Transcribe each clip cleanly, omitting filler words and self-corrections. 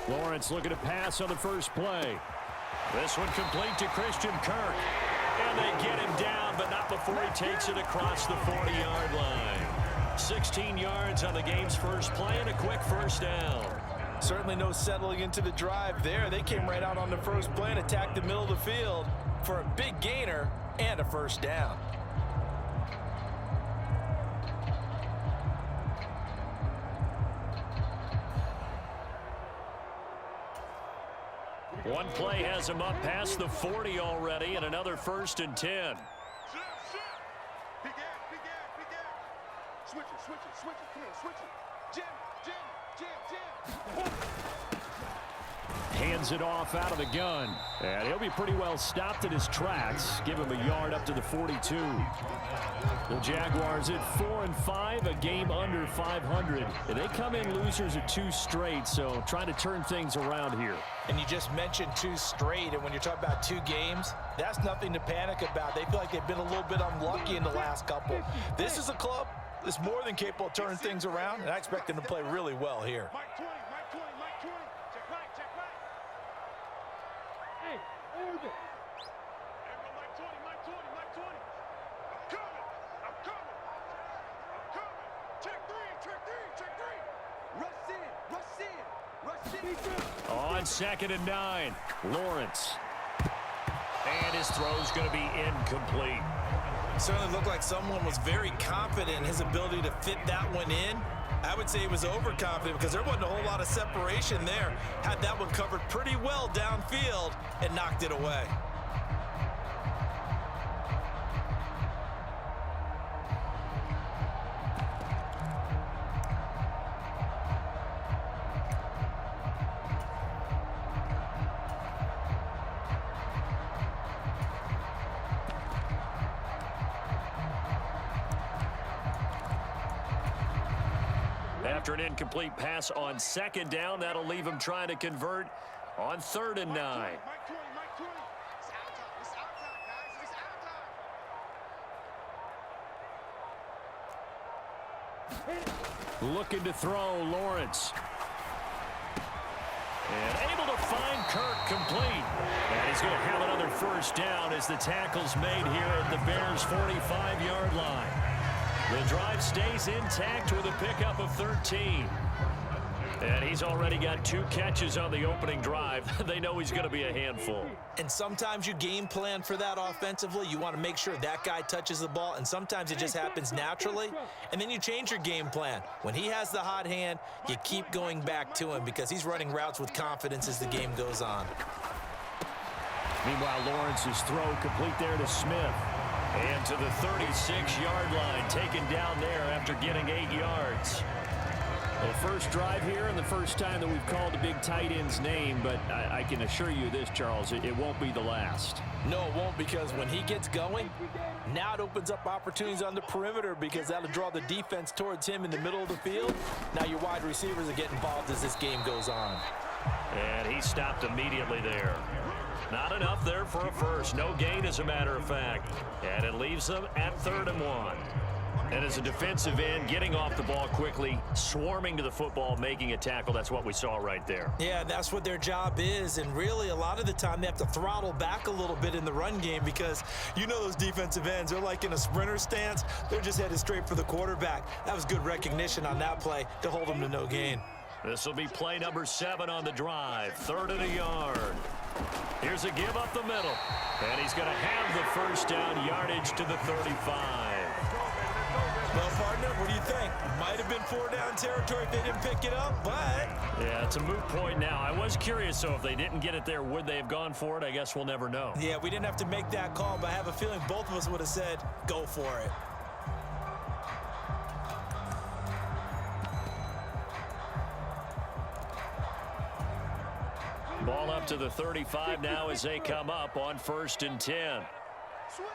Lawrence looking to pass on the first play. This one complete to Christian Kirk. And they get him down, but not before he takes it across the 40-yard line. 16 yards on the game's first play and a quick first down. Certainly no settling into the drive there. They came right out on the first play and attacked the middle of the field for a big gainer and a first down. One play has him up past the 40 already, and another 1st and 10. Switch it. Come here, switch it. Jam. Hands it off out of the gun. And he'll be pretty well stopped in his tracks. Give him a yard up to the 42. The Jaguars at 4-5, a game under 500. And they come in losers of 2 straight, so trying to turn things around here. And you just mentioned 2 straight, and when you're talking about 2 games, that's nothing to panic about. They feel like they've been a little bit unlucky in the last couple. This is a club that's more than capable of turning things around, and I expect them to play really well here. Mike 20. Check right. Hey, hold it. Mike 20. I'm coming. Check three. Rush in. On 2nd and 9, Lawrence. And his throw's going to be incomplete. Certainly looked like someone was very confident in his ability to fit that one in. I would say he was overconfident because there wasn't a whole lot of separation there. Had that one covered pretty well downfield and knocked it away. After an incomplete pass on 2nd down, that'll leave him trying to convert on 3rd and 9. Mike 20. It's our time, guys. It's our time. Looking to throw, Lawrence. And able to find Kirk complete. And he's going to have another first down as the tackle's made here at the Bears' 45-yard line. The drive stays intact with a pickup of 13. And he's already got 2 catches on the opening drive. They know he's going to be a handful. And sometimes you game plan for that offensively. You want to make sure that guy touches the ball, and sometimes it just happens naturally. And then you change your game plan. When he has the hot hand, you keep going back to him because he's running routes with confidence as the game goes on. Meanwhile, Lawrence's throw complete there to Smith. And to the 36-yard line, taken down there after getting 8 yards. Well, first drive here and the first time that we've called the big tight end's name, but I can assure you this, Charles, it won't be the last. No, it won't, because when he gets going, now it opens up opportunities on the perimeter because that'll draw the defense towards him in the middle of the field. Now your wide receivers are getting involved as this game goes on. And he stopped immediately there. Not enough there for a first. No gain, as a matter of fact. And it leaves them at 3rd and 1. And as a defensive end, getting off the ball quickly, swarming to the football, making a tackle, that's what we saw right there. Yeah, that's what their job is. And really, a lot of the time, they have to throttle back a little bit in the run game because you know those defensive ends, they're like in a sprinter stance. They're just headed straight for the quarterback. That was good recognition on that play to hold them to no gain. This will be play number 7 on the drive. 3rd and a yard. Here's a give up the middle. And he's going to have the first down, yardage to the 35. Well, partner, what do you think? Might have been 4-down territory if they didn't pick it up, but... Yeah, it's a moot point now. I was curious, so if they didn't get it there, would they have gone for it? I guess we'll never know. Yeah, we didn't have to make that call, but I have a feeling both of us would have said, go for it. Ball up to the 35 now as they come up on 1st and 10. Switch.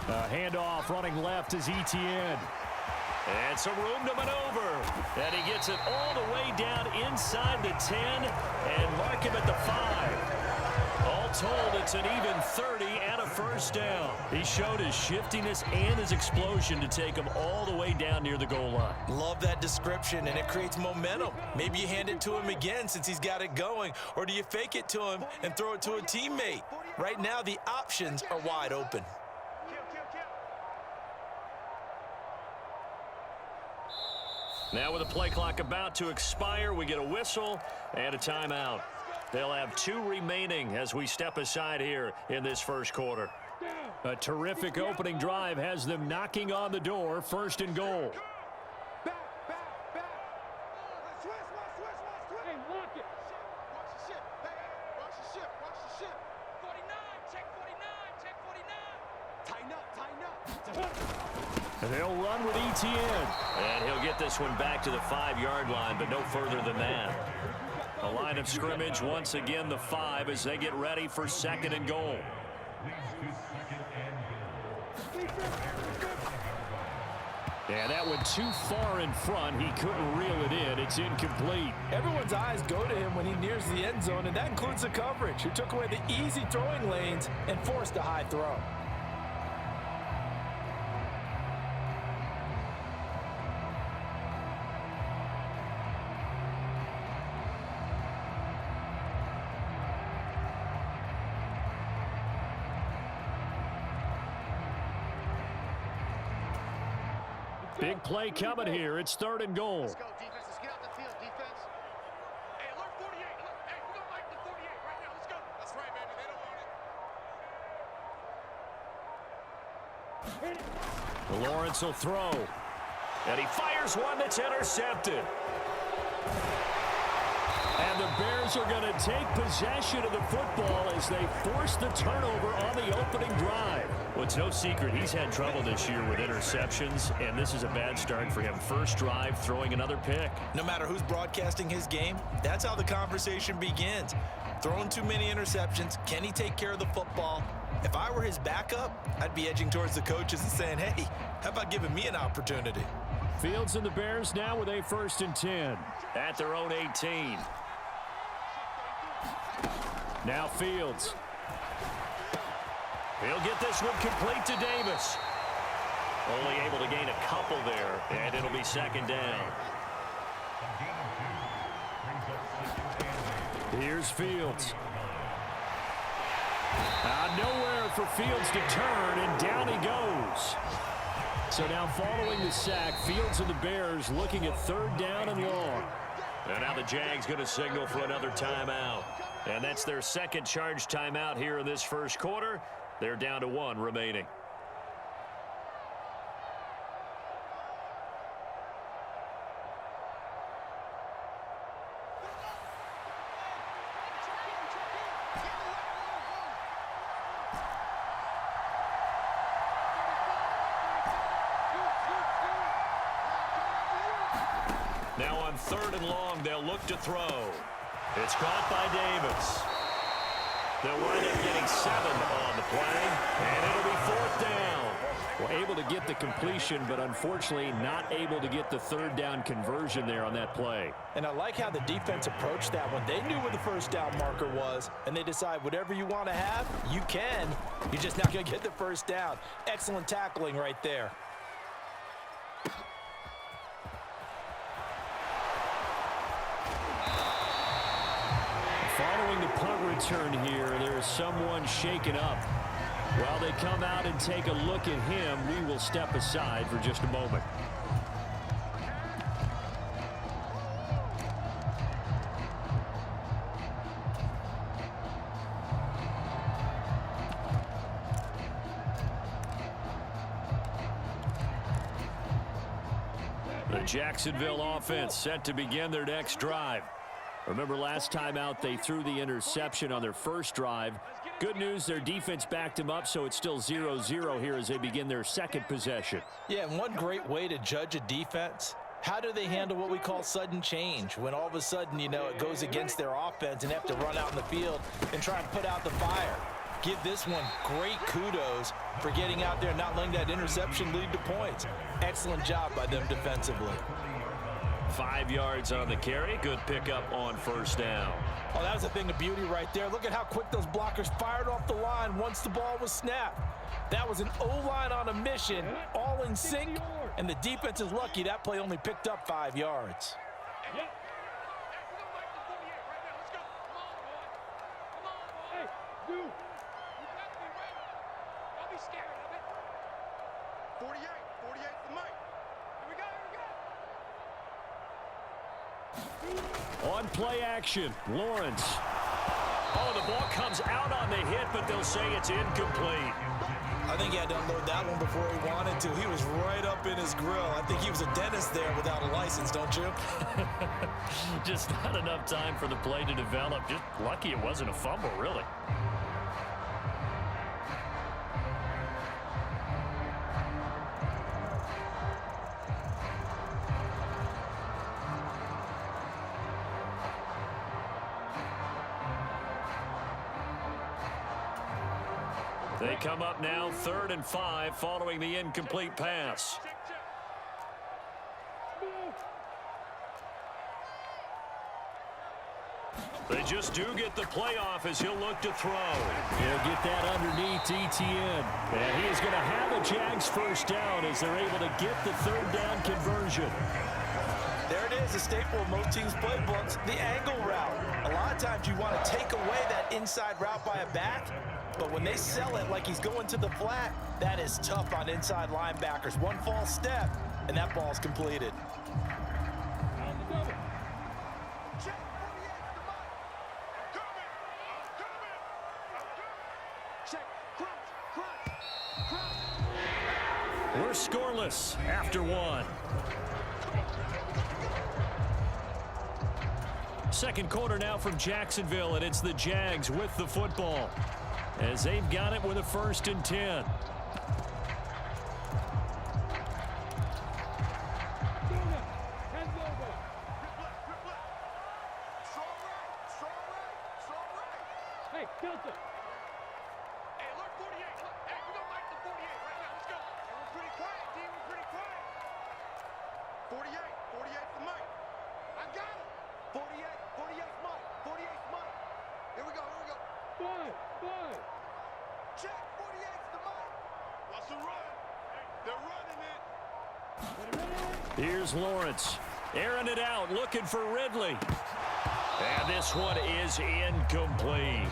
A handoff running left is Etienne. And some room to maneuver. And he gets it all the way down inside the 10 and mark him at the 5. All told, it's an even 30 and a first down. He showed his shiftiness and his explosion to take him all the way down near the goal line. Love that description, and it creates momentum. Maybe you hand it to him again since he's got it going, or do you fake it to him and throw it to a teammate? Right now, the options are wide open. Now with the play clock about to expire, we get a whistle and a timeout. They'll have 2 remaining as we step aside here in this first quarter. A terrific opening drive has them knocking on the door, first and goal. They'll run with ETN. And he'll get this one back to the 5-yard line, but no further than that. A line of scrimmage, once again, the 5 as they get ready for second and goal. And that went too far in front. He couldn't reel it in. It's incomplete. Everyone's eyes go to him when he nears the end zone, and that includes the coverage, who took away the easy throwing lanes and forced a high throw. Big play coming here. It's third and goal. Let's go, defense. Let's get out the field, defense. Hey, alert 48. Hey, we don't like the 48 right now. Let's go. That's right, baby. They don't want it. Lawrence will throw. And he fires one that's intercepted. And the Bears are going to take possession of the football as they force the turnover on the opening drive. Well, it's no secret he's had trouble this year with interceptions, and this is a bad start for him. First drive, throwing another pick. No matter who's broadcasting his game, that's how the conversation begins. Throwing too many interceptions, can he take care of the football? If I were his backup, I'd be edging towards the coaches and saying, hey, how about giving me an opportunity? Fields and the Bears now with a 1st and 10 at their own 18. Now Fields. He'll get this one complete to Davis. Only able to gain a couple there, and it'll be second down. Here's Fields. Nowhere for Fields to turn, and down he goes. So now following the sack, Fields and the Bears looking at 3rd down and long. And now the Jags going to signal for another timeout. And that's their second charge timeout here in this first quarter. They're down to 1 remaining. Now on 3rd and long, they'll look to throw. It's caught by Davis. They'll wind up getting 7 on the play, and it'll be 4th down. Well, able to get the completion, but unfortunately not able to get the 3rd down conversion there on that play. And I like how the defense approached that one. They knew where the 1st down marker was, and they decide whatever you want to have, you can. You're just not going to get the 1st down. Excellent tackling right there. Following the punt return here, there is someone shaken up. While they come out and take a look at him, we will step aside for just a moment. The Jacksonville offense set to begin their next drive. Remember last time out they threw the interception on their first drive. Good news, their defense backed them up, so it's still 0-0 here as they begin their second possession. Yeah, and one great way to judge a defense, how do they handle what we call sudden change? When all of a sudden, you know, it goes against their offense and they have to run out in the field and try and put out the fire. Give this one great kudos for getting out there and not letting that interception lead to points. Excellent job by them defensively. 5 yards on the carry. Good pickup on first down. Oh, that was a thing of beauty right there. Look at how quick those blockers fired off the line once the ball was snapped. That was an O-line on a mission, all in sync, and the defense is lucky that play only picked up 5 yards. On play action, Lawrence. Oh, the ball comes out on the hit, but they'll say it's incomplete. I think he had to unload that one before he wanted to. He was right up in his grill. I think he was a dentist there without a license, don't you? Just not enough time for the play to develop. Just lucky it wasn't a fumble, really. They come up now 3rd and 5 following the incomplete pass. They just do get the playoff as he'll look to throw. He'll get that underneath Etienne. And he is going to have a Jags first down as they're able to get the 3rd down conversion. There it is, a staple of most teams' playbooks, the angle route. A lot of times you want to take away that inside route by a back, but when they sell it like he's going to the flat, that is tough on inside linebackers. One false step, and that ball's completed. We're scoreless after 1. Second quarter now from Jacksonville, and it's the Jags with the football as they've got it with a 1st and 10. Hey, Delta. Hey, alert 48. Look, hey, we don't like the 48 right now. Let's go. And we're pretty quiet, D. We're pretty quiet. 48. 48's the mic. I got it. 48's Mike. 48's Mike. Here we go. Five. Check. 48's the mic. What's the run? Hey, they're running it. Here's Lawrence. Airing it out, looking for Ridley. And this one is incomplete.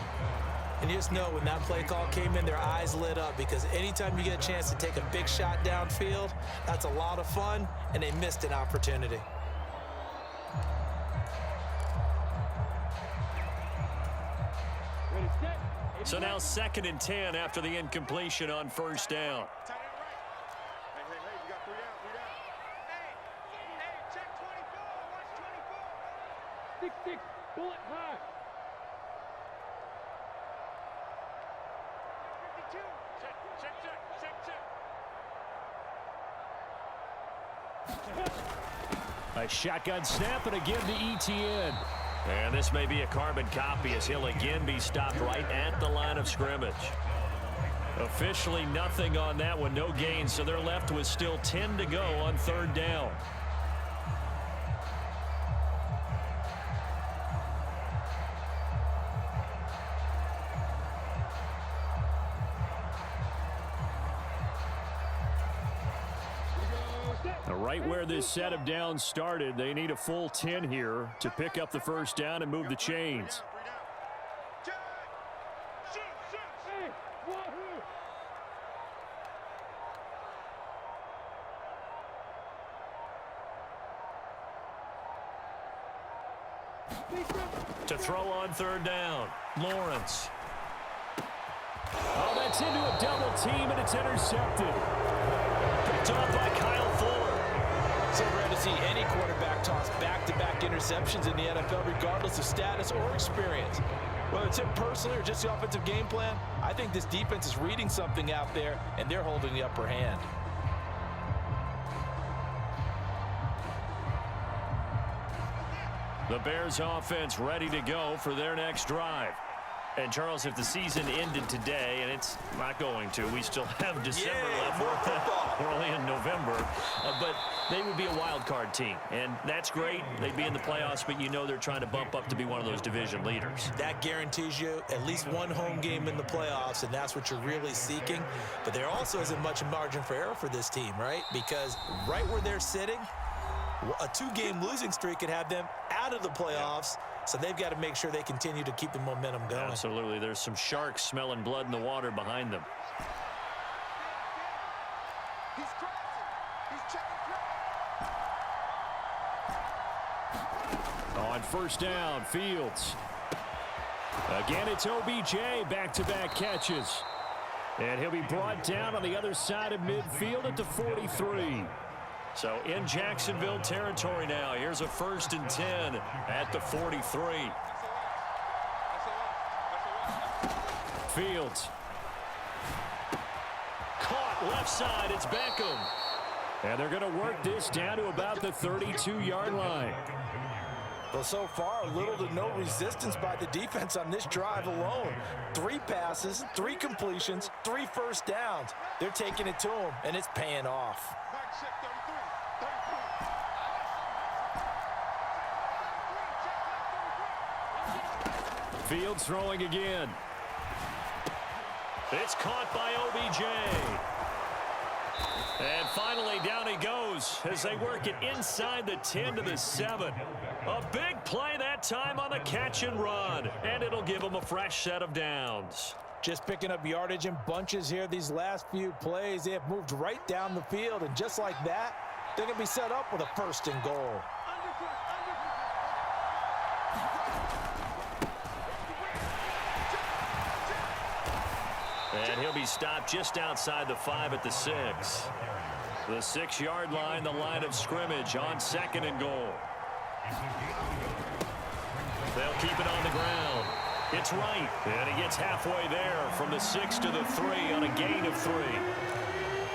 And you just know when that play call came in, their eyes lit up, because anytime you get a chance to take a big shot downfield, that's a lot of fun, and they missed an opportunity. So now 2nd and 10 after the incompletion on first down. Hey, you got 3 down. Hey, check 24. Watch 24. 6-6, bullet high. 52. Check. A shotgun snap and again to Etienne. And this may be a carbon copy as he'll again be stopped right at the line of scrimmage. Officially nothing on that one, no gain, so they're left with still 10 to go on 3rd down. Right where this set of downs started, they need a full 10 here to pick up the first down and move the chains. To throw on 3rd down, Lawrence. Oh, that's into a double team, and it's intercepted. Picked off by Kyle Fuller. So rare to see any quarterback toss back-to-back interceptions in the NFL, regardless of status or experience. Whether it's him personally or just the offensive game plan, I think this defense is reading something out there, and they're holding the upper hand. The Bears offense ready to go for their next drive. And, Charles, if the season ended today, and it's not going to, we still have December left. More football. We're only in November. But they would be a wild card team, and that's great. They'd be in the playoffs, but you know they're trying to bump up to be one of those division leaders. That guarantees you at least one home game in the playoffs, and that's what you're really seeking. But there also isn't much margin for error for this team, right? Because right where they're sitting, a 2-game losing streak could have them out of the playoffs. So they've got to make sure they continue to keep the momentum going. Absolutely. There's some sharks smelling blood in the water behind them. He's crossing. He's checking. On first down, Fields. Again, it's OBJ, back-to-back catches. And he'll be brought down on the other side of midfield at the 43. So in Jacksonville territory now. Here's a 1st and 10 at the 43. Fields. Caught left side. It's Beckham. And they're going to work this down to about the 32-yard line. Well, so far, little to no resistance by the defense on this drive alone. 3 passes, 3 completions, 3 first downs. They're taking it to them, and it's paying off. Fields throwing again. It's caught by OBJ. And finally, down he goes as they work it inside the 10 to the 7. A big play that time on the catch and run. And it'll give them a fresh set of downs. Just picking up yardage in bunches here these last few plays. They have moved right down the field, and just like that, they're going to be set up with a 1st and goal. And he'll be stopped just outside the 5 at the 6. The 6-yard line, the line of scrimmage on 2nd and goal. They'll keep it on the ground. It's right, and he gets halfway there from the 6 to the 3 on a gain of 3.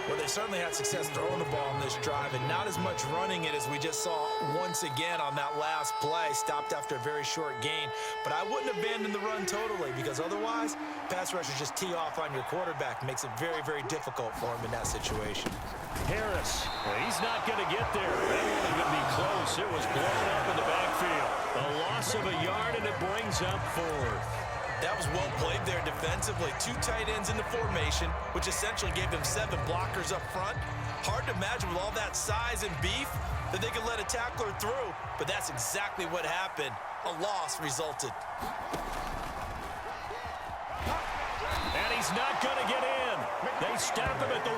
Well, they certainly had success throwing the ball on this drive, and not as much running it as we just saw once again on that last play. Stopped after a very short gain. But I wouldn't abandon the run totally, because otherwise, pass rushers just tee off on your quarterback. Makes it very, very difficult for him in that situation. Harris, he's not going to get there. That won't even be close. It was blown up in the backfield. A loss of a yard, and it brings up 4th. That was well played there defensively. 2 tight ends in the formation, which essentially gave them 7 blockers up front. Hard to imagine with all that size and beef that they could let a tackler through, but that's exactly what happened. A loss resulted. And he's not going to get in. They stop him at the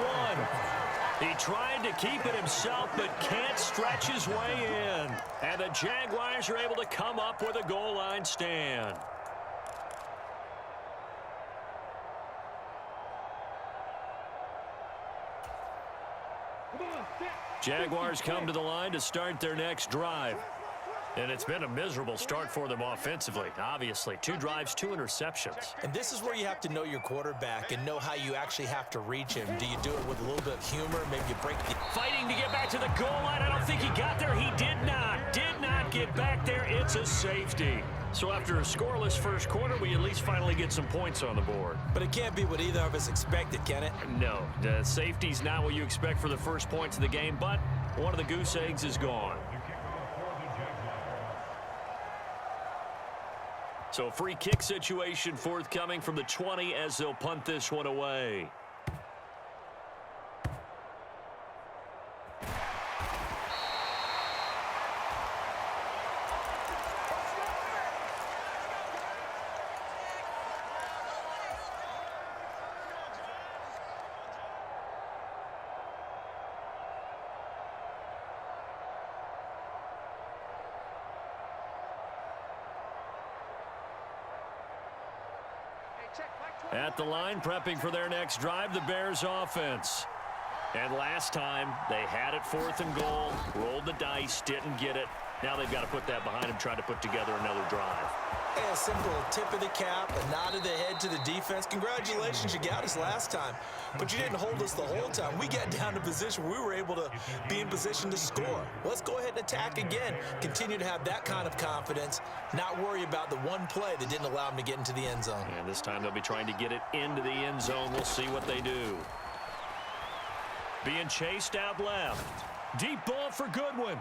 1. He tried to keep it himself, but can't stretch his way in. And the Jaguars are able to come up with a goal line stand. Jaguars come to the line to start their next drive. And it's been a miserable start for them offensively, obviously. 2 drives, 2 interceptions. And this is where you have to know your quarterback and know how you actually have to reach him. Do you do it with a little bit of humor? Maybe you break the... Fighting to get back to the goal line. I don't think he got there. He did not get back there. It's a safety. So after a scoreless first quarter, we at least finally get some points on the board. But it can't be what either of us expected, can it? No, the safety's not what you expect for the first points of the game, but one of the goose eggs is gone. So free kick situation forthcoming from the 20 as they'll punt this one away. At the line, prepping for their next drive, the Bears offense. And last time, they had it 4th and goal, rolled the dice, didn't get it. Now they've got to put that behind them, try to put together another drive. simple tip of the cap, a nod of the head to the defense. Congratulations, you got us last time, but you didn't hold us the whole time. We got down to position where we were able to be in position to score. Let's go ahead and attack again. Continue to have that kind of confidence, not worry about the one play that didn't allow them to get into the end zone. And this time they'll be trying to get it into the end zone. We'll see what they do. Being chased out left. Deep ball for Goodwin.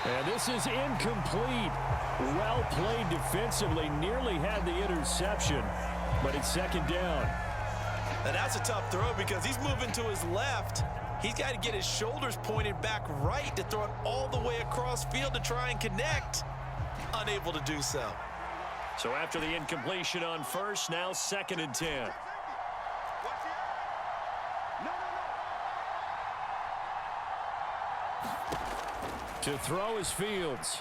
And this is incomplete. Well played defensively. Nearly had the interception, but it's second down. And that's a tough throw because he's moving to his left. He's got to get his shoulders pointed back right to throw it all the way across field to try and connect. Unable to do so. So after the incompletion on first, now 2nd and 10. To throw is Fields.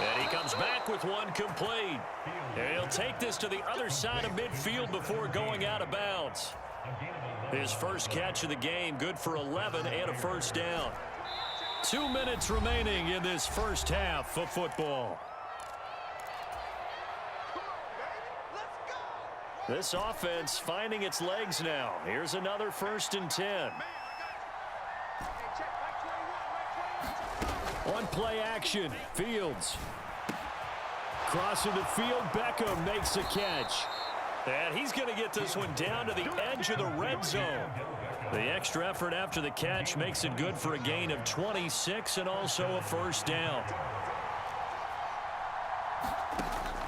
And he comes back with one complete. And he'll take this to the other side of midfield before going out of bounds. His first catch of the game, good for 11 and a first down. 2 minutes remaining in this first half of football. This offense finding its legs now. Here's another 1st and 10. On play action, Fields. Crossing the field, Beckham makes a catch. And he's going to get this one down to the edge of the red zone. The extra effort after the catch makes it good for a gain of 26 and also a first down.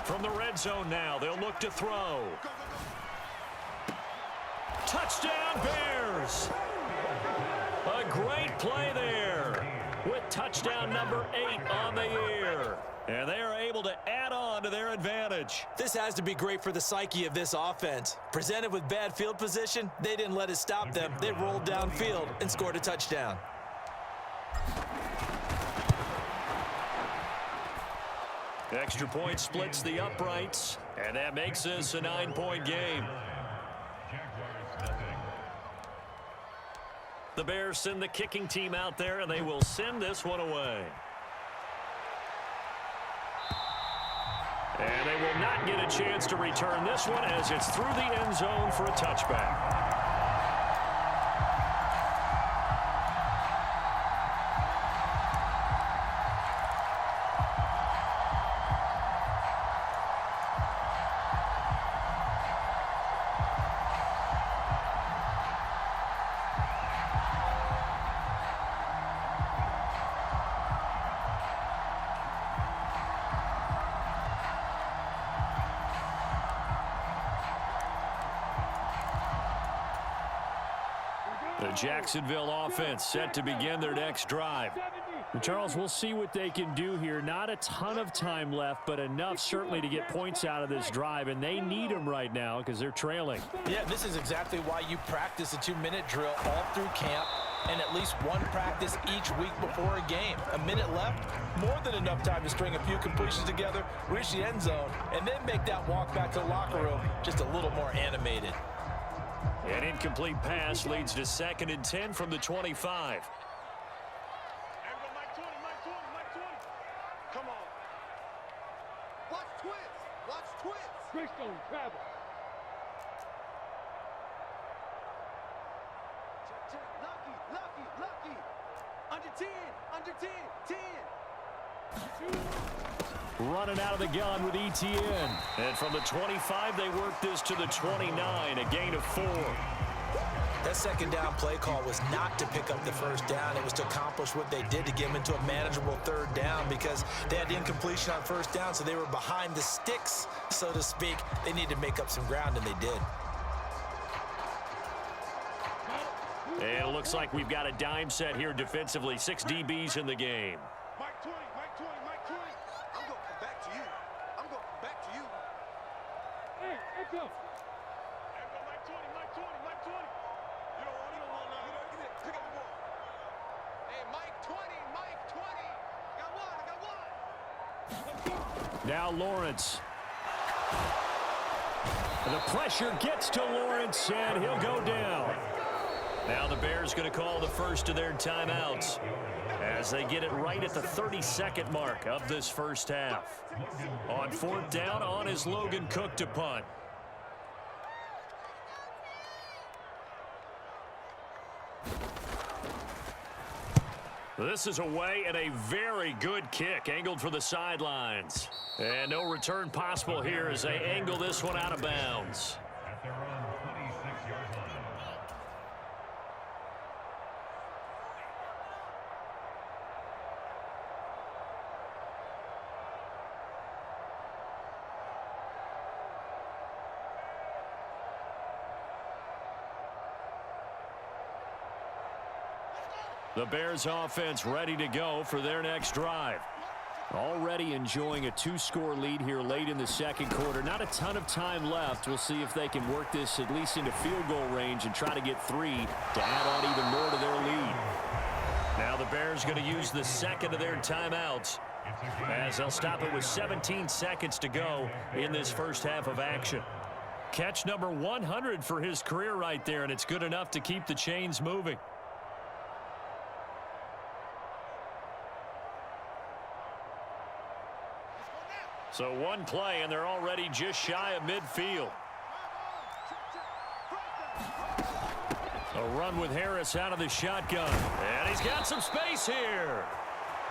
From the red zone now, they'll look to throw. Touchdown, Bears! A great play there with touchdown number 8 on the year. And they are able to add on to their advantage. This has to be great for the psyche of this offense. Presented with bad field position, they didn't let it stop them. They rolled downfield and scored a touchdown. Extra point splits the uprights, and that makes this a 9-point game. The Bears send the kicking team out there, and they will send this one away. And they will not get a chance to return this one as it's through the end zone for a touchback. The Jacksonville offense set to begin their next drive. And Charles, we'll see what they can do here. Not a ton of time left, but enough certainly to get points out of this drive, and they need them right now because they're trailing. Yeah, this is exactly why you practice a 2-minute drill all through camp and at least one practice each week before a game. A minute left, more than enough time to string a few completions together, reach the end zone, and then make that walk back to the locker room just a little more animated. An incomplete pass leads to 2nd and 10 from the 25. Come on. Watch twits. Watch twits. Greystone travel. Lucky. Under 10. Under 10. 10. Running out of the gun with ETN. And from the 25, they work this to the 29, a gain of 4. That second down play call was not to pick up the first down. It was to accomplish what they did to get them into a manageable 3rd down because they had the incompletion on first down, so they were behind the sticks, so to speak. They needed to make up some ground, and they did. And it looks like we've got a dime set here defensively. 6 DBs in the game. Mike 20. I'm going to come back to you. Hey, go. Mike 20. You don't want now. Get it. Pick up the ball. Hey, Mike 20. I got one. Now Lawrence. The pressure gets to Lawrence, and he'll go down. Now the Bears going to call the first of their timeouts as they get it right at the 32nd mark of this first half. On 4th down, on is Logan Cook to punt. This is away and a very good kick angled for the sidelines. And no return possible here as they angle this one out of bounds. At their own 26-yard line. The Bears offense ready to go for their next drive. Already enjoying a 2-score lead here late in the second quarter. Not a ton of time left. We'll see if they can work this at least into field goal range and try to get 3 to add on even more to their lead. Now the Bears going to use the second of their timeouts as they'll stop it with 17 seconds to go in this first half of action. Catch number 100 for his career right there, and it's good enough to keep the chains moving. So one play, and they're already just shy of midfield. A run with Harris out of the shotgun. And he's got some space here.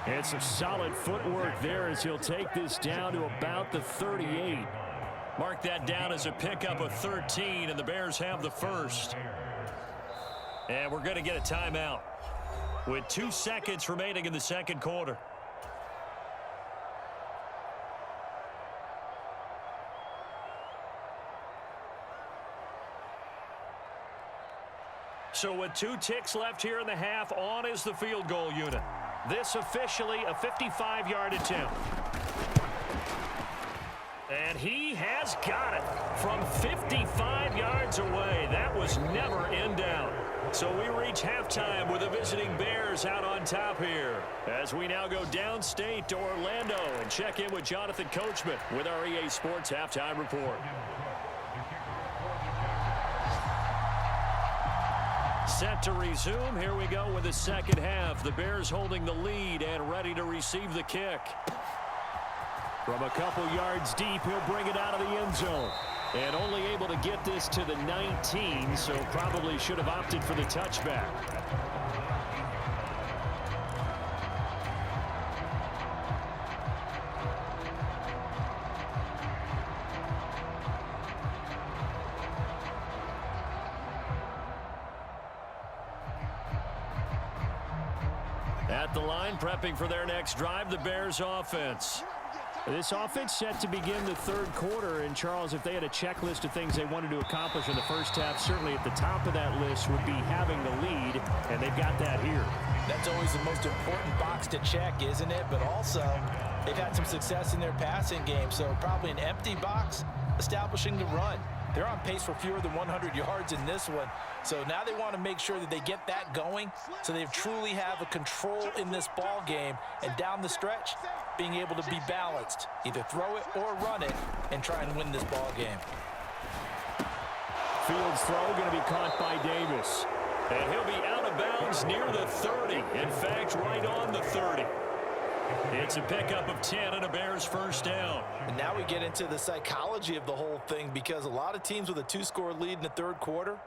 And some solid footwork there as he'll take this down to about the 38. Mark that down as a pickup of 13, and the Bears have the first. And we're going to get a timeout with 2 seconds remaining in the second quarter. So with 2 ticks left here in the half, on is the field goal unit. This officially a 55-yard attempt. And he has got it from 55 yards away. That was never in doubt. So we reach halftime with the visiting Bears out on top here. As we now go downstate to Orlando and check in with Jonathan Coachman with our EA Sports Halftime Report. Set to resume. Here we go with the second half. The Bears holding the lead and ready to receive the kick. From a couple yards deep, he'll bring it out of the end zone. And only able to get this to the 19, so probably should have opted for the touchback. At the line, prepping for their next drive, the Bears offense. This offense set to begin the third quarter. And, Charles, if they had a checklist of things they wanted to accomplish in the first half, certainly at the top of that list would be having the lead, and they've got that here. That's always the most important box to check, isn't it? But also, they've had some success in their passing game, so probably an empty box establishing the run. They're on pace for fewer than 100 yards in this one. So now they want to make sure that they get that going so they truly have a control in this ball game. And down the stretch, being able to be balanced. Either throw it or run it and try and win this ball game. Fields throw going to be caught by Davis. And he'll be out of bounds near the 30. In fact, right on the 30. It's a pickup of 10 and a Bears first down. And now we get into the psychology of the whole thing, because a lot of teams with a 2-score lead in the third quarter,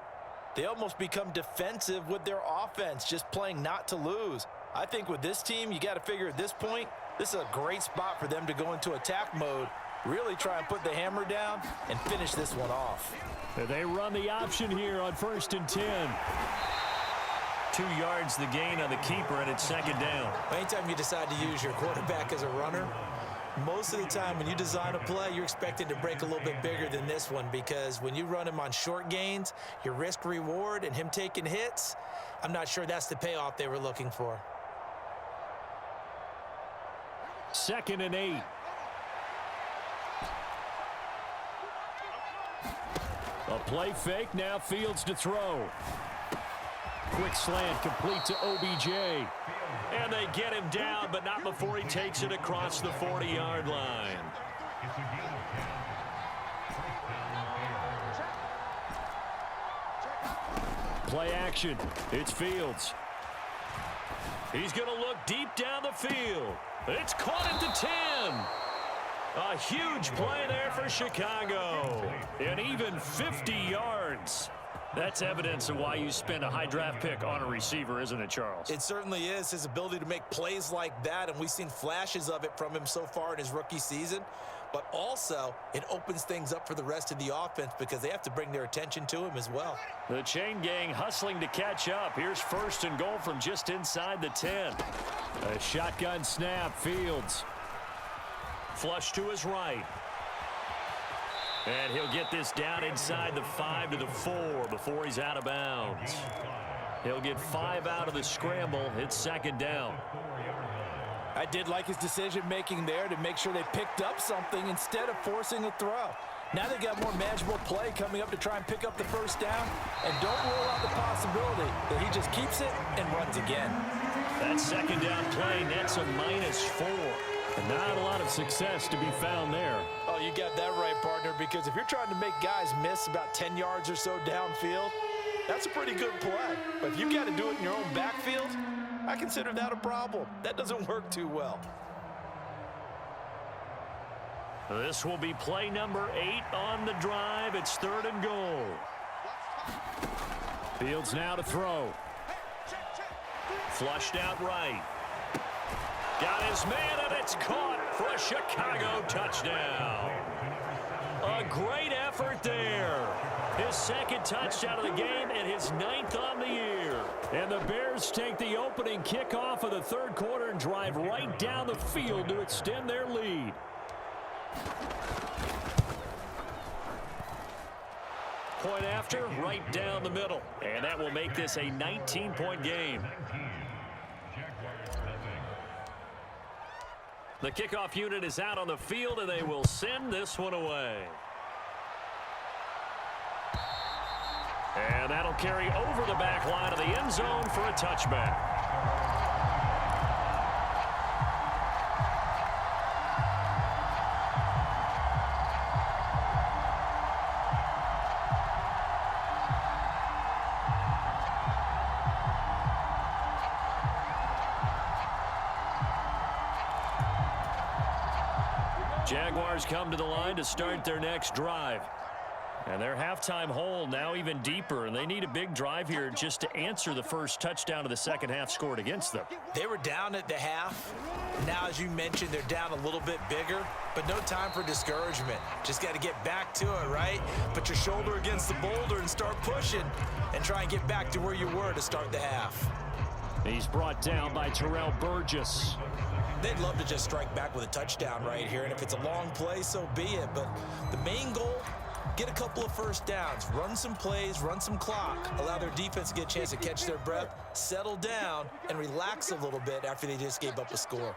they almost become defensive with their offense, just playing not to lose. I think with this team, you got to figure at this point, this is a great spot for them to go into attack mode, really try and put the hammer down and finish this one off. They run the option here on 1st and 10. 2 yards the gain on the keeper, and it's second down. Anytime you decide to use your quarterback as a runner, most of the time when you design a play, you're expected to break a little bit bigger than this one, because when you run him on short gains, your risk reward and him taking hits, I'm not sure that's the payoff they were looking for. 2nd and 8. A play fake, now Fields to throw. Quick slant complete to OBJ. And they get him down, but not before he takes it across the 40-yard line. Play action. It's Fields. He's going to look deep down the field. It's caught at the 10. A huge play there for Chicago. And even 50 yards. That's evidence of why you spend a high draft pick on a receiver, isn't it, Charles? It certainly is. His ability to make plays like that, and we've seen flashes of it from him so far in his rookie season. But also, it opens things up for the rest of the offense because they have to bring their attention to him as well. The chain gang hustling to catch up. Here's 1st and goal from just inside the 10. A shotgun snap. Fields. Flush to his right. And he'll get this down inside the 5 to the 4 before he's out of bounds. He'll get 5 out of the scramble. It's 2nd down. I did like his decision-making there to make sure they picked up something instead of forcing a throw. Now they got more manageable play coming up to try and pick up the 1st down, and don't rule out the possibility that he just keeps it and runs again. That 2nd down play nets a -4. And not a lot of success to be found there. Oh, you got that right, partner, because if you're trying to make guys miss about 10 yards or so downfield, that's a pretty good play. But if you got to do it in your own backfield, I consider that a problem. That doesn't work too well. This will be play number 8 on the drive. It's 3rd and goal. Fields now to throw. Flushed out right. Got his man, and it's caught for a Chicago touchdown. A great effort there. His 2nd touchdown of the game and his 9th on the year. And the Bears take the opening kickoff of the 3rd quarter and drive right down the field to extend their lead. Point after, right down the middle. And that will make this a 19-point game. The kickoff unit is out on the field, and they will send this one away. And that'll carry over the back line of the end zone for a touchback. Jaguars come to the line to start their next drive. And their halftime hole now even deeper, and they need a big drive here just to answer the first touchdown of the 2nd half scored against them. They were down at the half. Now, as you mentioned, they're down a little bit bigger, but no time for discouragement. Just got to get back to it, right? Put your shoulder against the boulder and start pushing and try and get back to where you were to start the half. He's brought down by Terrell Burgess. They'd love to just strike back with a touchdown right here, and if it's a long play, so be it. But the main goal, get a couple of 1st downs, run some plays, run some clock, allow their defense to get a chance to catch their breath, settle down, and relax a little bit after they just gave up a score.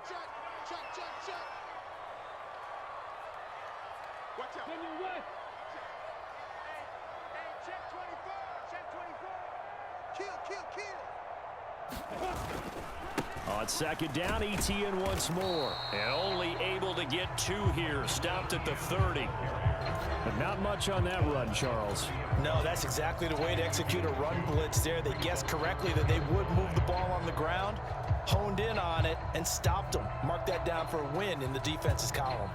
On 2nd down, ETN once more. And only able to get 2 here. Stopped at the 30. But not much on that run, Charles. No, that's exactly the way to execute a run blitz there. They guessed correctly that they would move the ball on the ground, honed in on it, and stopped them. Mark that down for a win in the defense's column.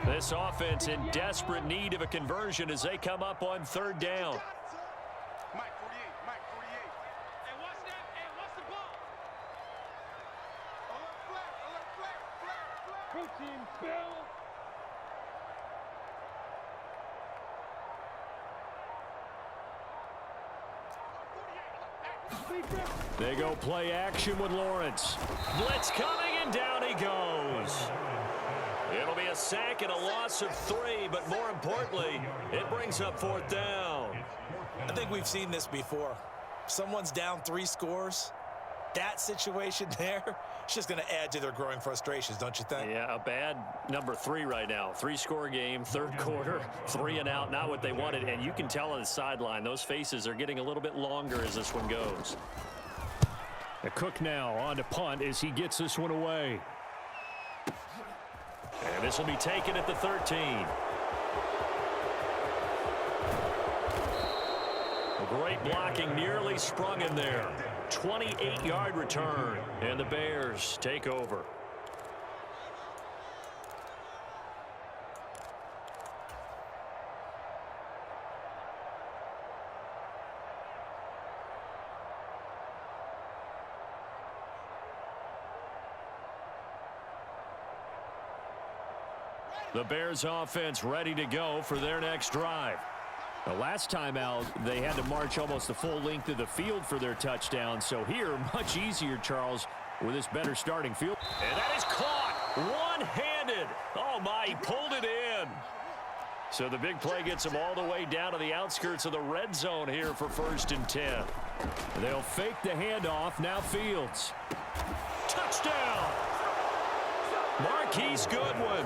This offense in desperate need of a conversion as they come up on 3rd down. They go play action with Lawrence. Blitz coming, and down he goes. It'll be a sack and a loss of 3, but more importantly, it brings up 4th down. I think we've seen this before. Someone's down 3 scores. That situation there, it's just going to add to their growing frustrations, don't you think? Yeah, a bad number 3 right now. 3-score game, 3rd quarter, 3 and out, not what they wanted. And you can tell on the sideline, those faces are getting a little bit longer as this one goes. A Cook now on to punt as he gets this one away. And this will be taken at the 13. Great blocking, nearly sprung him there. 28-yard return, and the Bears take over. The Bears offense ready to go for their next drive. The last time out, they had to march almost the full length of the field for their touchdown. So here, much easier, Charles, with this better starting field. And that is caught one-handed. Oh, my, he pulled it in. So the big play gets them all the way down to the outskirts of the red zone here for 1st and 10. They'll fake the handoff. Now Fields. Touchdown! Marquise Goodwin,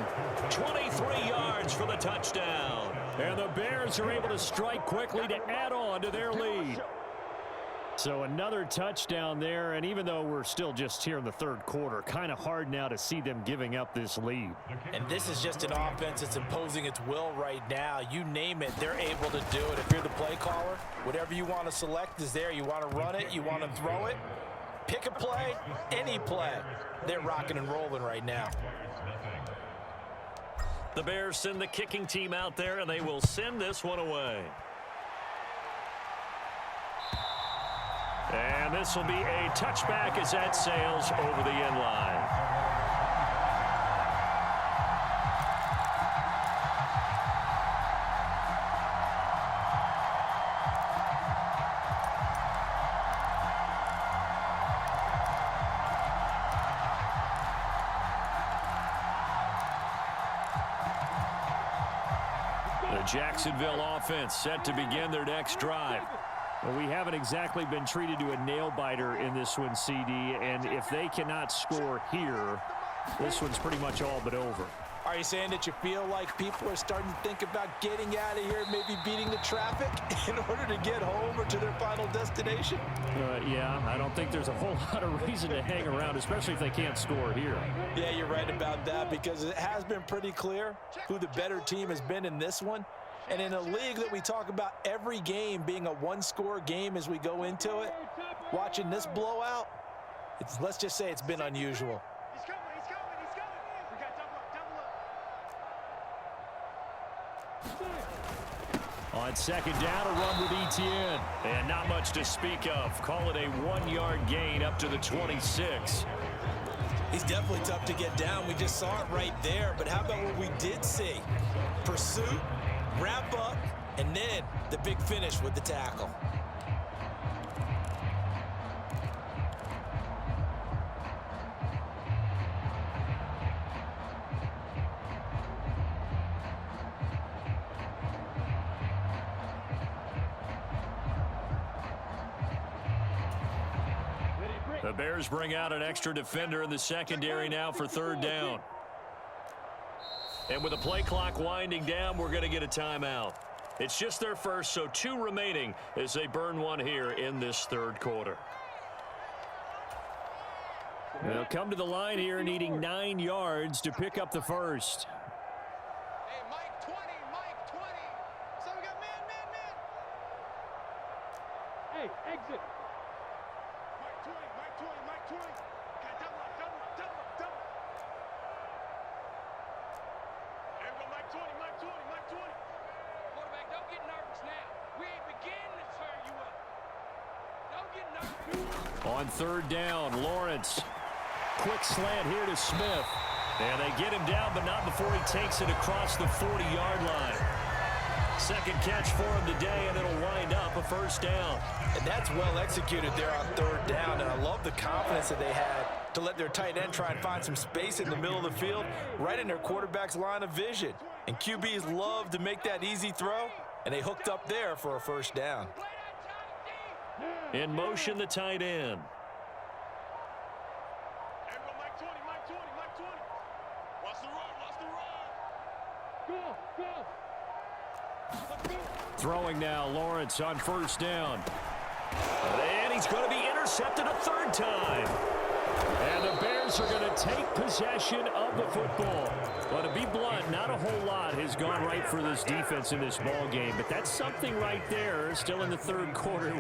23 yards for the touchdown. And the Bears are able to strike quickly to add on to their lead. So another touchdown there, and even though we're still just here in the third quarter, kind of hard now to see them giving up this lead. And this is just an offense that's imposing its will right now. You name it, they're able to do it. If you're the play caller, whatever you want to select is there. You want to run it, you want to throw it. Pick a play, any play. They're rocking and rolling right now. The Bears send the kicking team out there, and they will send this one away. And this will be a touchback as that sails over the end line. The Jacksonville offense set to begin their next drive. Well, we haven't exactly been treated to a nail-biter in this one, CD, and if they cannot score here, this one's pretty much all but over. Are you saying that you feel like people are starting to think about getting out of here, maybe beating the traffic in order to get home or to their final destination? Yeah, I don't think there's a whole lot of reason to hang around, especially if they can't score here. Yeah, you're right about that, because it has been pretty clear who the better team has been in this one. And in a league that we talk about every game being a one-score game as we go into it, watching this blowout, let's just say it's been unusual. He's coming, he's coming, he's coming. We got double up. On second down, a run with Etienne. And not much to speak of. Call it a 1-yard gain up to the 26. He's definitely tough to get down. We just saw it right there. But how about what we did see? Pursuit, wrap up, and then the big finish with the tackle. The Bears bring out an extra defender in the secondary now for third down. And with the play clock winding down, we're going to get a timeout. It's just their first, so 2 remaining as they burn one here in this third quarter. They'll come to the line here needing 9 yards to pick up the first. Hey, Mike 20, Mike 20. So we got man. Hey, exit. Mike 20, Mike 20, Mike 20. Got double up. There we go, Mike 20, Mike 20, Mike 20. Quarterback, don't get nervous now. We ain't beginning to turn you up. Don't get nervous. On third down, Lawrence. Quick slant here to Smith. And they get him down, but not before he takes it across the 40-yard line. Second catch for him today, and it'll wind up a first down. And that's well executed there on third down. And I love the confidence that they had to let their tight end try and find some space in the middle of the field, right in their quarterback's line of vision. And QBs love to make that easy throw, and they hooked up there for a first down. In motion, the tight end. There we go, Mike 20, Mike 20, Mike 20. Watch the run. Go. Throwing now, Lawrence on first down. And he's going to be intercepted a third time. And the Bears are going to take possession of the football. But to be blunt, not a whole lot has gone right for this defense in this ball game, but that's something right there. Still in the third quarter.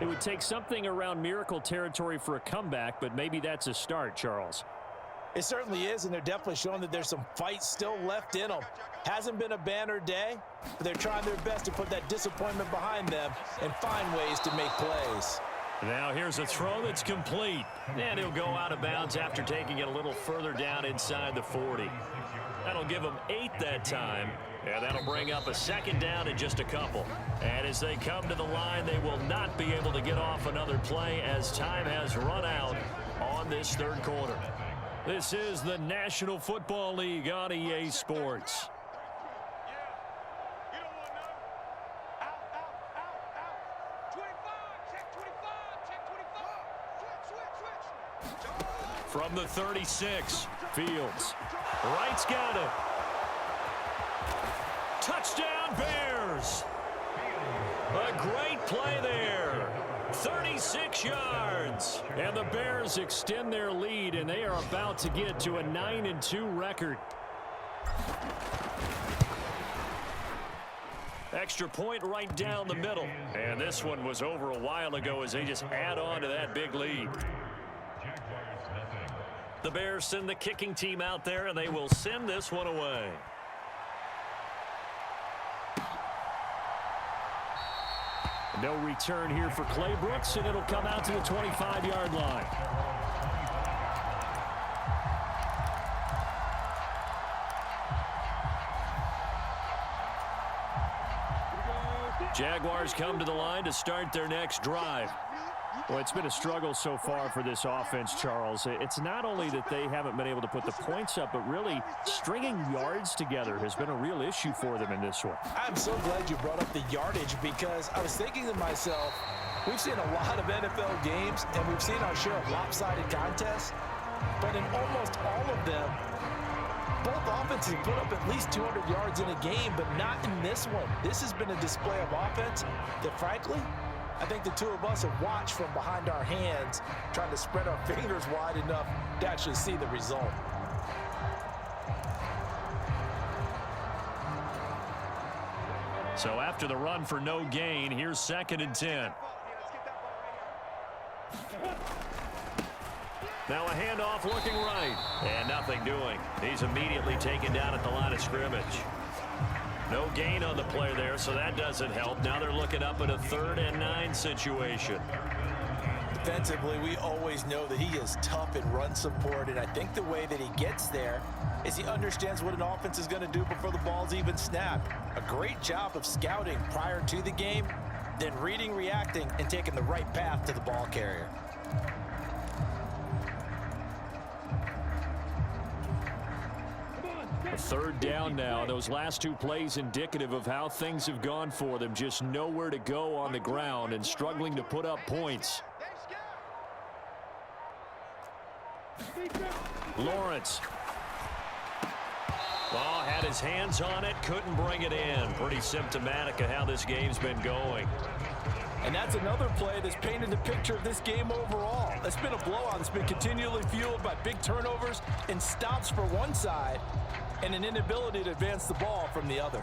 It would take something around miracle territory for a comeback, but maybe that's a start, Charles. It certainly is, and they're definitely showing that there's some fight still left in them. Hasn't been a banner day, but they're trying their best to put that disappointment behind them and find ways to make plays. Now here's a throw that's complete, and he'll go out of bounds after taking it a little further down inside the 40. That'll give him 8 that time, and that'll bring up a second down in just a couple. And as they come to the line, they will not be able to get off another play as time has run out on this third quarter. This is the National Football League on EA Sports. From the 36, Fields. Wright's got it. Touchdown, Bears. A great play there. 36 yards. And the Bears extend their lead, and they are about to get to a 9-2 record. Extra point right down the middle. And this one was over a while ago as they just add on to that big lead. The Bears send the kicking team out there, and they will send this one away. No return here for Clay Brooks, and it'll come out to the 25-yard line. Jaguars come to the line to start their next drive. Well, it's been a struggle so far for this offense, Charles. It's not only that they haven't been able to put the points up, but really stringing yards together has been a real issue for them in this one. I'm so glad you brought up the yardage, because I was thinking to myself, we've seen a lot of NFL games, and we've seen our share of lopsided contests, but in almost all of them, both offenses put up at least 200 yards in a game, but not in this one. This has been a display of offense that, frankly, I think the two of us have watched from behind our hands, trying to spread our fingers wide enough to actually see the result. So after the run for no gain, here's 2nd and 10. Now a handoff looking right, and nothing doing. He's immediately taken down at the line of scrimmage. No gain on the play there, so that doesn't help. Now they're looking up at a 3rd and 9 situation. Defensively, we always know that he is tough in run support, and I think the way that he gets there is he understands what an offense is going to do before the ball's even snapped. A great job of scouting prior to the game, then reading, reacting, and taking the right path to the ball carrier. A 3rd down now. Those last 2 plays indicative of how things have gone for them. Just nowhere to go on the ground and struggling to put up points. Lawrence. Ball had his hands on it, couldn't bring it in. Pretty symptomatic of how this game's been going. And that's another play that's painted the picture of this game overall. It's been a blowout that's been continually fueled by big turnovers and stops for one side and an inability to advance the ball from the other.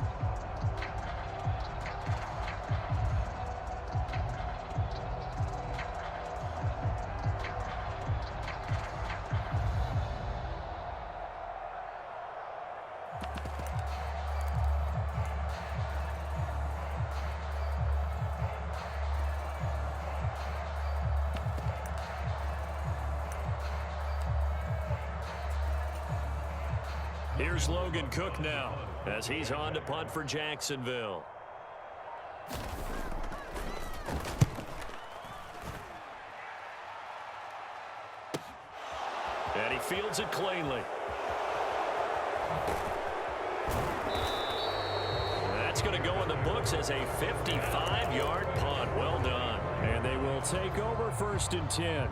Here's Logan Cook now as he's on to punt for Jacksonville. And he fields it cleanly. That's going to go in the books as a 55-yard punt. Well done. And they will take over 1st and 10.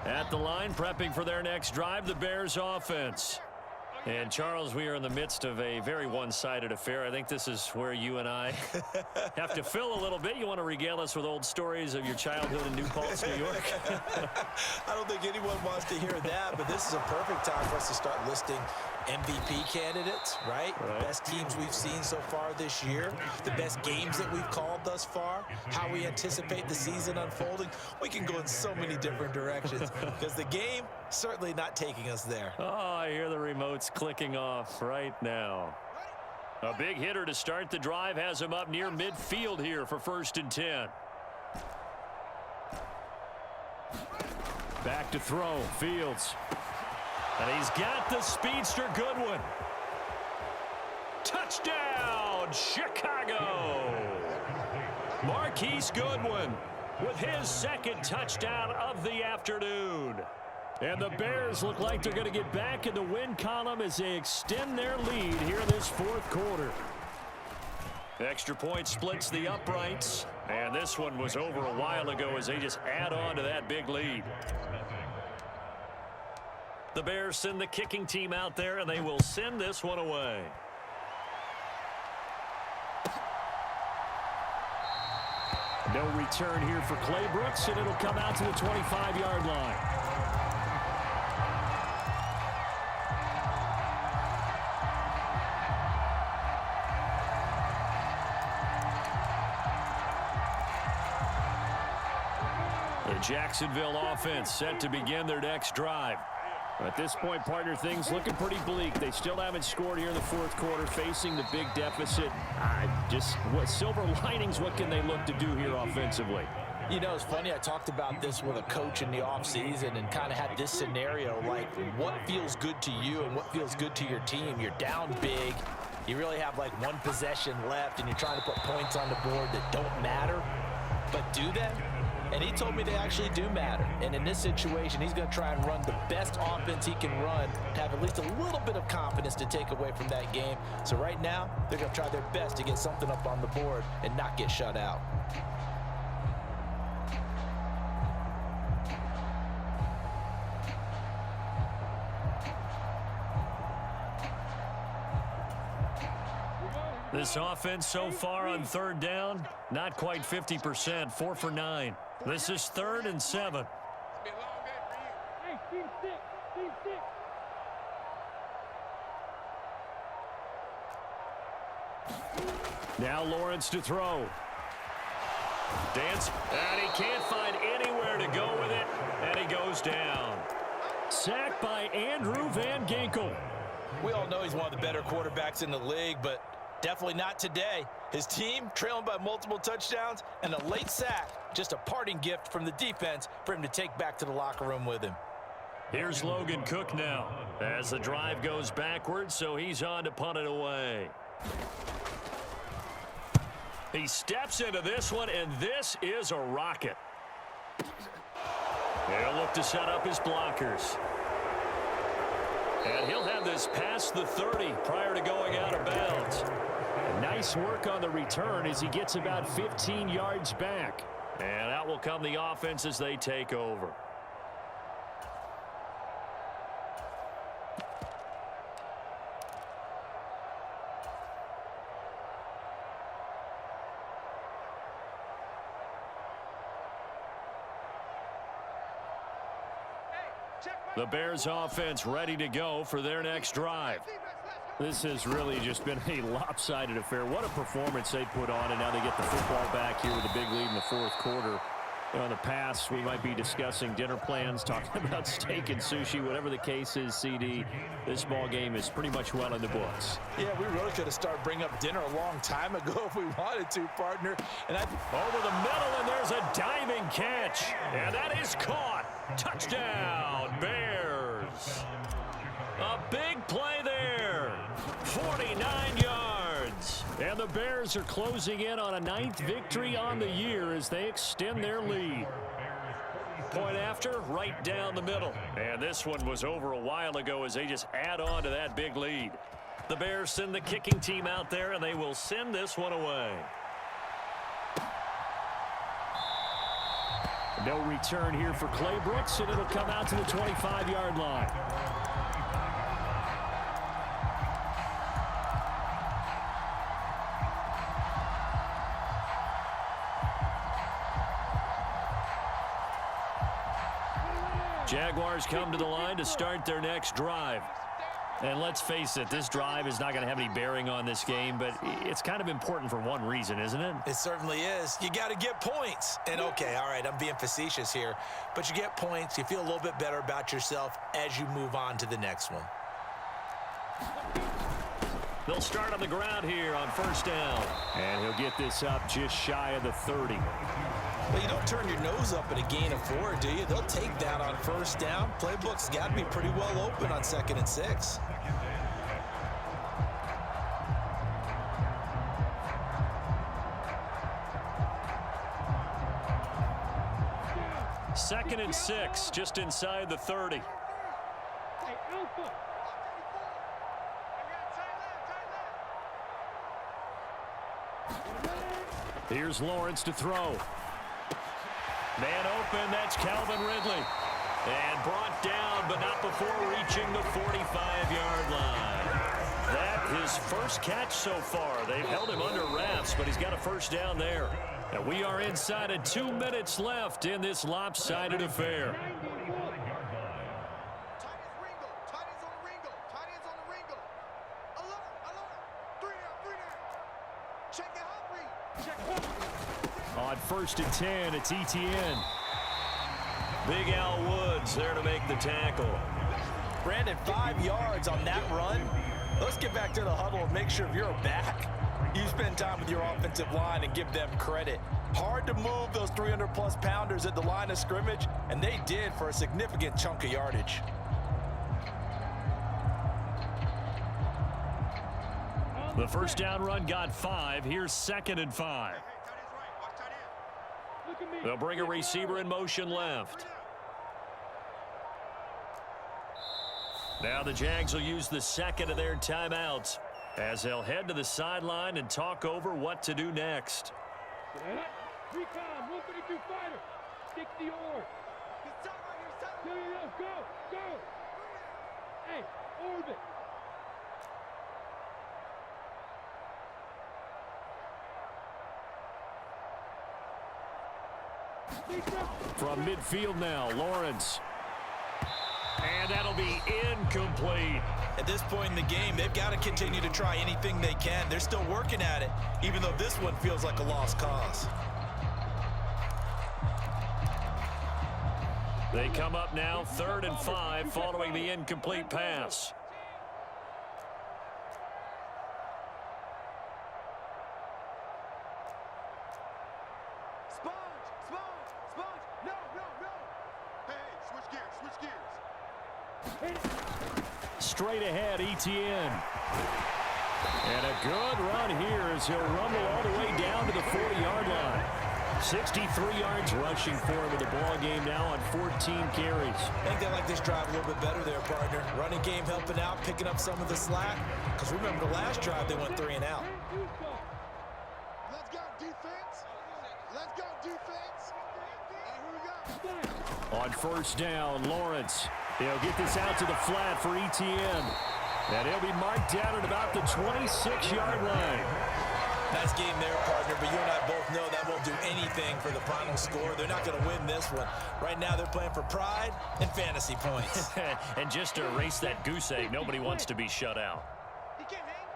At the line, prepping for their next drive, the Bears offense. And, Charles, we are in the midst of a very one-sided affair. I think this is where you and I have to fill a little bit. You want to regale us with old stories of your childhood in New Paltz, New York? I don't think anyone wants to hear that, but this is a perfect time for us to start listing MVP candidates, right? Best teams we've seen so far this year, the best games that we've called thus far, how we anticipate the season unfolding. We can go in so many different directions because the game certainly not taking us there. Oh, I hear the remotes clicking off right now. A big hitter to start the drive has him up near midfield here for 1st and 10. Back to throw, Fields. And he's got the speedster Goodwin. Touchdown, Chicago! Marquise Goodwin with his 2nd touchdown of the afternoon. And the Bears look like they're going to get back in the win column as they extend their lead here in this 4th quarter. Extra point splits the uprights. And this one was over a while ago as they just add on to that big lead. The Bears send the kicking team out there, and they will send this one away. No return here for Clay Brooks, and it'll come out to the 25-yard line. The Jacksonville offense set to begin their next drive. At this point, partner, things looking pretty bleak. They still haven't scored here in the 4th quarter, facing the big deficit. Just what silver linings, what can they look to do here offensively? You know, it's funny, I talked about this with a coach in the offseason and kind of had this scenario, like what feels good to you and what feels good to your team. You're down big. You really have like 1 possession left, and you're trying to put points on the board that don't matter. But do they? And he told me they actually do matter. And in this situation, he's going to try and run the best offense he can run to have at least a little bit of confidence to take away from that game. So right now, they're going to try their best to get something up on the board and not get shut out. This offense so far on 3rd down, not quite 50%, 4 for 9. This is 3rd and 7. Now Lawrence to throw. Dance, and he can't find anywhere to go with it, and he goes down. Sacked by Andrew Van Ginkel. We all know he's one of the better quarterbacks in the league, but definitely not today. His team trailing by multiple touchdowns and a late sack. Just a parting gift from the defense for him to take back to the locker room with him. Here's Logan Cook now as the drive goes backwards, so he's on to punt it away. He steps into this one, and this is a rocket. He'll look to set up his blockers. And he'll have this past the 30 prior to going out of bounds. Nice work on the return as he gets about 15 yards back. And out will come the offense as they take over. The Bears offense ready to go for their next drive. This has really just been a lopsided affair. What a performance they put on, and now they get the football back here with a big lead in the 4th quarter. You know, in the past, we might be discussing dinner plans, talking about steak and sushi, whatever the case is, CD. This ball game is pretty much well in the books. Yeah, we really could have started bringing up dinner a long time ago if we wanted to, partner. And over the middle, and there's a diving catch. And that is caught. Touchdown, Bears. A big play there. 49 yards. And the Bears are closing in on a 9th victory on the year as they extend their lead. Point after, right down the middle. And this one was over a while ago as they just add on to that big lead. The Bears send the kicking team out there, and they will send this one away. No return here for Clay Brooks, and it'll come out to the 25-yard line. Jaguars come to the line to start their next drive. And let's face it, this drive is not going to have any bearing on this game, but it's kind of important for one reason, isn't it? It certainly is. You got to get points. And, okay, all right, I'm being facetious here, but you get points. You feel a little bit better about yourself as you move on to the next one. They'll start on the ground here on first down. And he'll get this up just shy of the 30. Well, you don't turn your nose up at a gain of 4, do you? They'll take that on first down. Playbook's got to be pretty well open on 2nd and 6. Second and 6, just inside the 30. Here's Lawrence to throw. Man open, that's Calvin Ridley. And brought down, but not before reaching the 45-yard line. That his first catch so far. They've held him under wraps, but he's got a first down there. And we are inside of 2 minutes left in this lopsided affair. On 1st and 10, it's ETN. Big Al Woods there to make the tackle. Brandon, 5 yards on that run. Let's get back to the huddle and make sure if you're back, you spend time with your offensive line and give them credit. Hard to move those 300-plus pounders at the line of scrimmage, and they did for a significant chunk of yardage. The first down run got 5. Here's 2nd and 5. They'll bring a receiver in motion left. Now the Jags will use the second of their timeouts as they'll head to the sideline and talk over what to do next. Recon, 132 fighter. 60 or. Go. Hey, orbit. From midfield now, Lawrence. And that'll be incomplete. At this point in the game, they've got to continue to try anything they can. They're still working at it, even though this one feels like a lost cause. They come up now 3rd and 5 following the incomplete pass. Straight ahead, ETN. And a good run here as he'll rumble all the way down to the 40-yard line. 63 yards rushing for him in the ball game now on 14 carries. I think they like this drive a little bit better there, partner. Running game helping out, picking up some of the slack. Because remember, the last drive they went 3 and out. Let's go, defense. Let's go, defense. And here we go. On first down, Lawrence. He'll get this out to the flat for ETN. And he'll be marked down at about the 26-yard line. Nice game there, partner, but you and I both know that won't do anything for the final score. They're not going to win this one. Right now they're playing for pride and fantasy points. And just to erase that goose egg, nobody wants to be shut out. He can't hang.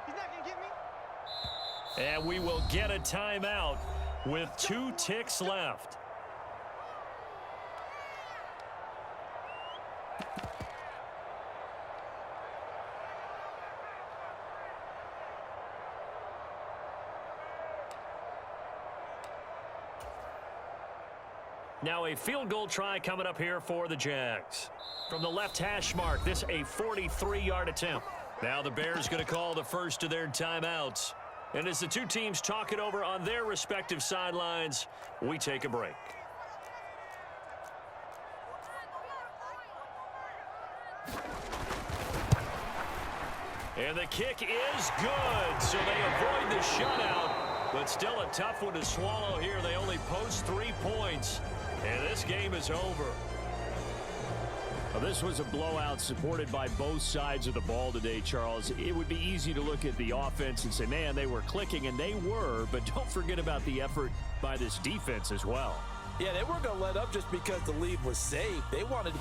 He's not going to get me. And we will get a timeout with 2 ticks left. Now a field goal try coming up here for the Jags. From the left hash mark, this a 43-yard attempt. Now the Bears going to call the first of their timeouts. And as the two teams talk it over on their respective sidelines, we take a break. And the kick is good, so they avoid the shutout But still a tough one to swallow here. They only post 3 points, and this game is over. Well, this was a blowout supported by both sides of the ball today, Charles. It would be easy to look at the offense and say, man, they were clicking, and they were, but don't forget about the effort by this defense as well. Yeah, they weren't going to let up just because the lead was safe. They wanted to